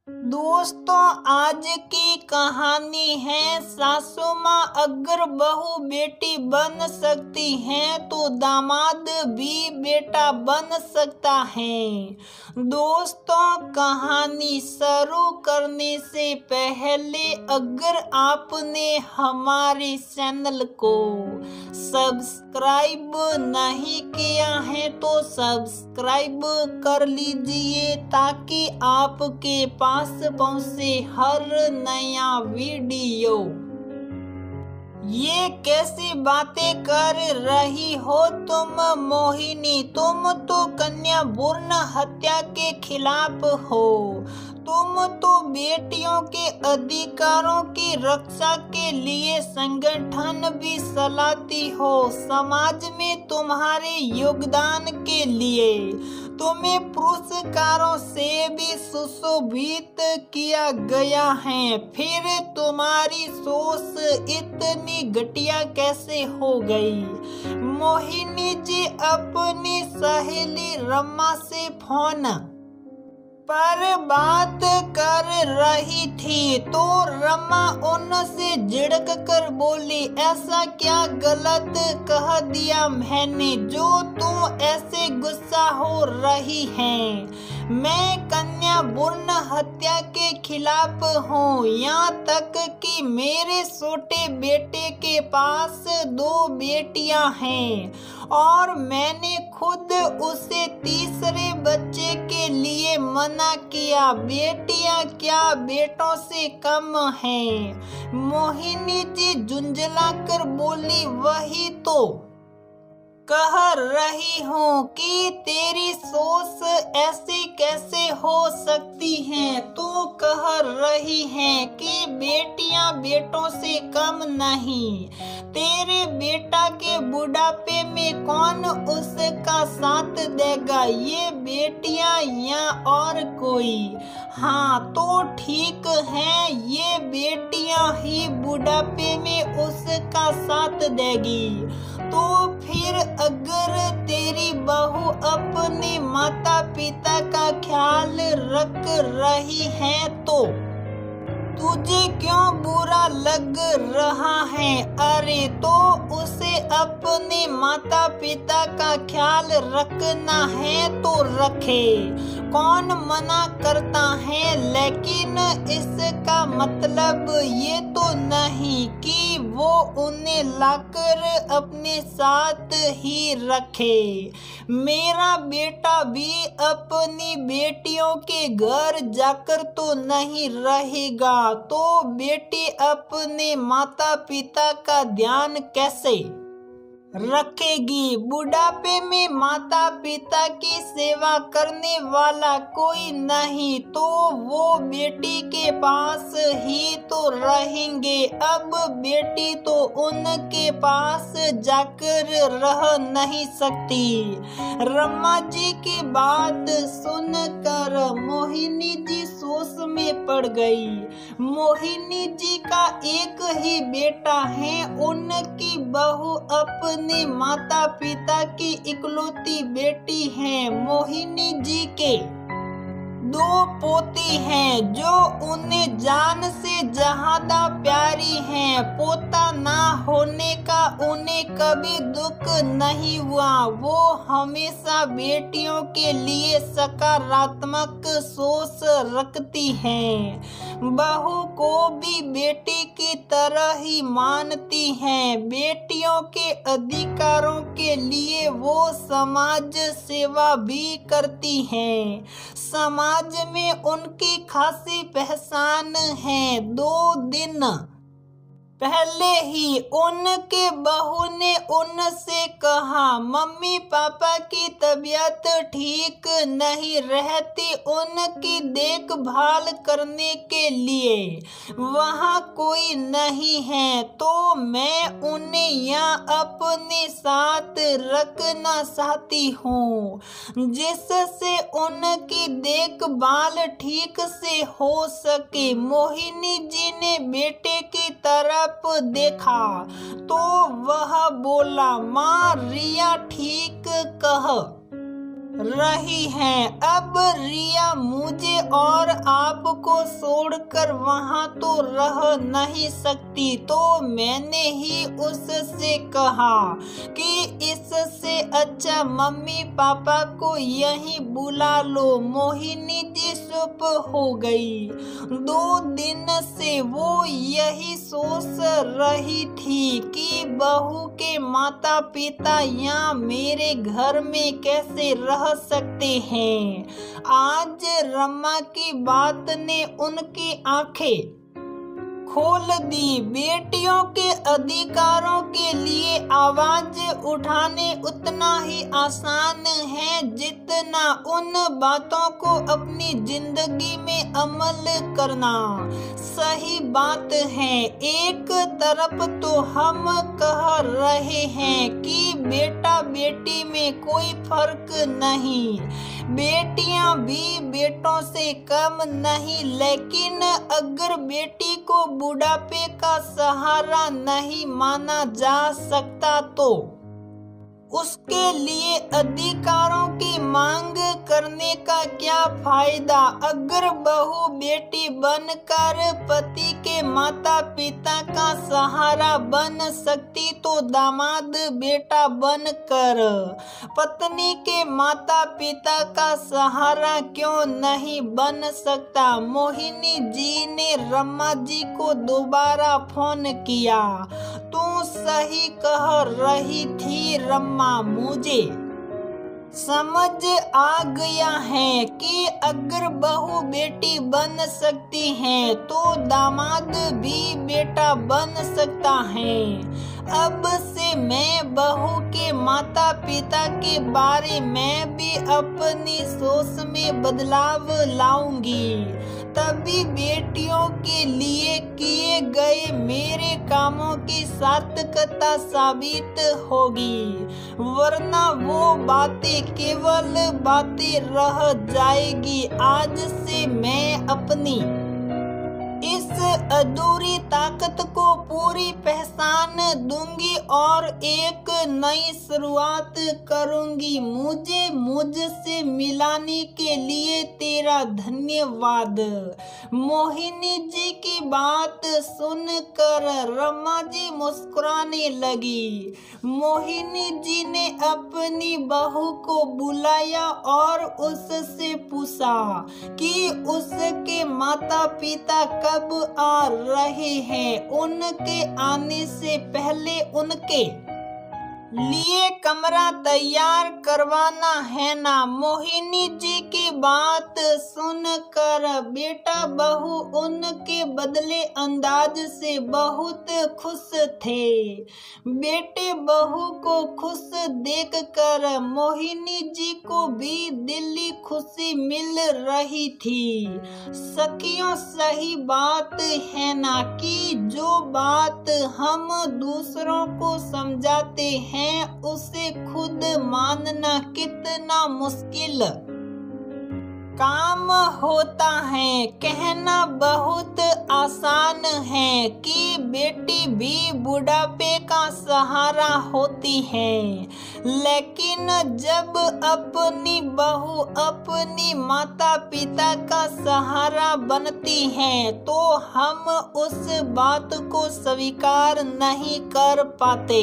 दोस्तों, आज की कहानी है सासू माँ अगर बहू बेटी बन सकती है तो दामाद भी बेटा बन सकता है। दोस्तों, कहानी शुरू करने से पहले अगर आपने हमारे चैनल को सब्सक्राइब नहीं किया है तो सब्सक्राइब कर लीजिए ताकि आपके पास पहुंचे हर नया वीडियो। ये कैसी बातें कर रही हो तुम मोहिनी? तुम तो कन्या भ्रूण हत्या के खिलाफ हो। तुम तो बेटियों के अधिकारों की रक्षा के लिए संगठन भी चलाती हो। समाज में तुम्हारे योगदान के लिए तुम्हें पुरस्कारों से भी सुशोभित किया गया है। फिर तुम्हारी सोच इतनी घटिया कैसे हो गई? मोहिनी जी अपनी सहेली रमा से फोन पर बात कर रही थी तो रमा उनसे झिड़क कर बोली, ऐसा क्या गलत कह दिया मैंने जो तू ऐसे गुस्सा हो रही है? मैं कन्या भ्रूण हत्या के खिलाफ हूँ। यहाँ तक कि मेरे छोटे बेटे के पास 2 बेटियां हैं और मैंने खुद उसे तीसरे बच्चे के लिए मना किया। बेटियां क्या बेटों से कम हैं? मोहिनी जी झुंझला कर बोली, वही तो कह रही हूँ कि तेरी सोच ऐसी कैसे हो सकती है? तू कह रही है कि बेटियां बेटों से कम नहीं। तेरे बेटा के बुढ़ापे में कौन उसका साथ देगा, ये बेटियां या और कोई? हाँ तो ठीक है, ये बेटियां ही बुढ़ापे में उसका साथ देगी। तो फिर अगर तेरी बहू अपने माता पिता का ख्याल रख रही है तो तुझे क्यों बुरा लग रहा है? अरे तो उसे अपने माता पिता का ख्याल रखना है तो रखे, कौन मना करता है? लेकिन इसका मतलब ये तो नहीं कि वो उन्हें लाकर अपने साथ ही रखे। मेरा बेटा भी अपनी बेटियों के घर जाकर तो नहीं रहेगा, तो बेटी अपने माता पिता का ध्यान कैसे रखेगी? बुढ़ापे में माता पिता की सेवा करने वाला कोई नहीं तो वो बेटी के पास ही तो रहेंगे। अब बेटी तो उनके पास जाकर रह नहीं सकती। रमा जी की बात सुनकर मोहिनी जी सोच में पड़ गई। मोहिनी जी का एक ही बेटा है, उनकी बहू अपने माता पिता की इकलौती बेटी है। मोहिनी जी के 2 पोती हैं जो उन्हें जान से ज्यादा प्यारी हैं। पोता ना होने का उन्हें कभी दुख नहीं हुआ। वो हमेशा बेटियों के लिए सकारात्मक सोच रखती हैं। बहू को भी बेटी की तरह ही मानती हैं। बेटियों के अधिकारों के लिए वो समाज सेवा भी करती हैं। समाज में उनकी खासी पहचान है। 2 दिन पहले ही उनके बहू ने उनसे कहा, मम्मी पापा की तबीयत ठीक नहीं रहती, उनकी देखभाल करने के लिए वहाँ कोई नहीं है तो मैं उन्हें यहाँ अपने साथ रखना चाहती हूँ जिससे उनकी देखभाल ठीक से हो सके। मोहिनी जी ने बेटे की तरफ देखा तो वह बोला, माँ रिया ठीक कह रही हैं। अब रिया मुझे और आपको छोड़कर वहाँ तो रह नहीं सकती, तो मैंने ही उससे कहा कि इससे अच्छा मम्मी पापा को यहीं बुला लो। मोहिनी जी चुप हो गई। 2 दिन से वो यही सोच रही थी कि बहू के माता पिता यहाँ मेरे घर में कैसे रह सकते हैं। आज रमा की बात ने उनकी आंखें खोल दी। बेटियों के अधिकारों के लिए आवाज उठाने उतना ही आसान है जितना उन बातों को अपनी जिंदगी में अमल करना। सही बात है, एक तरफ तो हम कह रहे हैं कि बेटा बेटी में कोई फर्क नहीं, बेटियां भी बेटों से कम नहीं, लेकिन अगर बेटी को बुढ़ापे का सहारा नहीं माना जा सकता तो उसके लिए अधिकारों की मांग करने का क्या फायदा। अगर बहू बेटी बनकर पति के माता पिता का सहारा बन सकती तो दामाद बेटा बनकर पत्नी के माता पिता का सहारा क्यों नहीं बन सकता। मोहिनी जी ने रमा जी को दोबारा फोन किया। तू सही कह रही थी रमा, मुझे समझ आ गया है कि अगर बहू बेटी बन सकती है तो दामाद भी बेटा बन सकता है। अब से मैं बहू के माता पिता के बारे में भी अपनी सोच में बदलाव लाऊंगी, तभी बेटियों के लिए किए गए मेरे कामों की सार्थकता साबित होगी, वरना वो बातें केवल बातें रह जाएगी। आज से मैं अपनी इस अधूरी ताकत को पूरी पहचान दूंगी और एक नई शुरुआत करूंगी। मुझे मुझसे मिलाने के लिए तेरा धन्यवाद। मोहिनी जी की बात सुनकर रमा जी मुस्कुराने लगी। मोहिनी जी ने अपनी बहू को बुलाया और उससे पूछा कि उसके माता पिता कब आ रहे हैं। उनके आने से पहले उनके लिए कमरा तैयार करवाना है ना। मोहिनी जी की बात सुनकर बेटा बहू उनके बदले अंदाज से बहुत खुश थे। बेटे बहू को खुश देखकर मोहिनी जी को भी दिली खुशी मिल रही थी। सखियों, सही बात है ना कि जो बात हम दूसरों को समझाते हैं उसे खुद मानना कितना मुश्किल काम होता है। कहना बहुत आसान है कि बेटी भी बुढ़ापे का सहारा होती है, लेकिन जब अपनी बहू अपनी माता पिता का सहारा बनती है तो हम उस बात को स्वीकार नहीं कर पाते।